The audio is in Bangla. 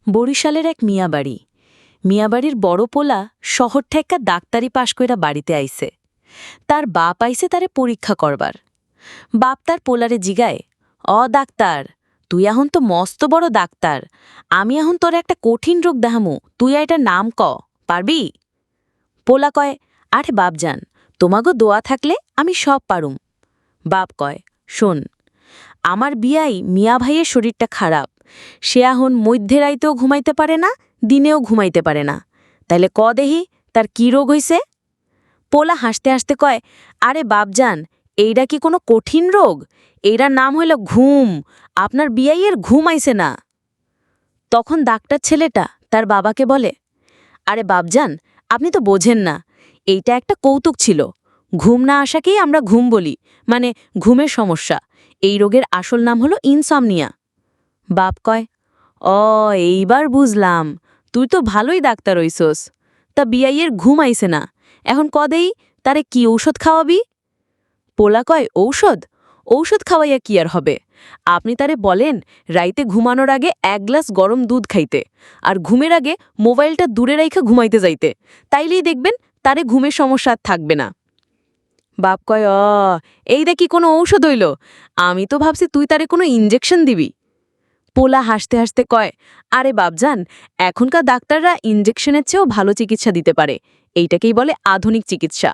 বরিশালের এক মিয়াবাড়ি। মিয়াবাড়ির বড় পোলা শহর ঠেক্কা ডাক্তারি পাশ কইরা বাড়িতে আইছে। তার বাপ আইছে তারে পরীক্ষা করবার। বাপ তার পোলারে জিগায়, ডাক্তার, তুই এখন তো মস্ত বড় ডাক্তার, আমি এখন তোর একটা কঠিন রোগ দেখামু, তুই এটার নাম পারবি? পোলা কয়, আরে বাপজান, তোমাগো দোয়া থাকলে আমি সব পারুম। বাপ কয়, শোন, আমার বিয়াই মিয়া ভাইয়ের শরীরটা খারাপ, সে এখন মধ্যে রাইতেও ঘুমাইতে পারে না, দিনেও ঘুমাইতে পারে না, তাইলে দেহি তার কি রোগ হইছে? পোলা হাসতে হাসতে কয়, আরে বাপজান, এইটা কি কোনো কঠিন রোগ? এইটার নাম হইল ঘুম, আপনার বিয়াইয়ের ঘুম আইছে না। তখন ডাক্তার ছেলেটা তার বাবাকে বলে, আরে বাপজান, আপনি তো বোঝেন না, এইটা একটা কৌতুক ছিল, ঘুম না আসাকেই আমরা ঘুম বলি, মানে ঘুমের সমস্যা। এই রোগের আসল নাম হলো ইনসমনিয়া। বাপ কয়, এইবার বুঝলাম, তুই তো ভালোই ডাক্তার হইছস। তা বিয়াইয়ের ঘুম আইছে না, এখন কদেই তারে কি ঔষধ খাওয়াবি? পোলা কয়, ঔষধ খাওয়াইয়া কি আর হবে? আপনি তারে বলেন রাইতে ঘুমানোর আগে 1 গ্লাস গরম দুধ খাইতে, আর ঘুমের আগে মোবাইলটা দূরে রাইখা ঘুমাইতে যাইতে, তাইলেই দেখবেন তারে ঘুমের সমস্যা আর থাকবে না। বাপ কয়, এইটা কি কোনো ঔষধ হইল? আমি তো ভাবছি তুই তারে কোনো ইনজেকশন দিবি। পোলা হাসতে হাসতে কয়, আরে বাপজান, এখনকার ডাক্তাররা ইনজেকশনের চেয়েও ভালো চিকিৎসা দিতে পারে, এইটাকেই বলে আধুনিক চিকিৎসা।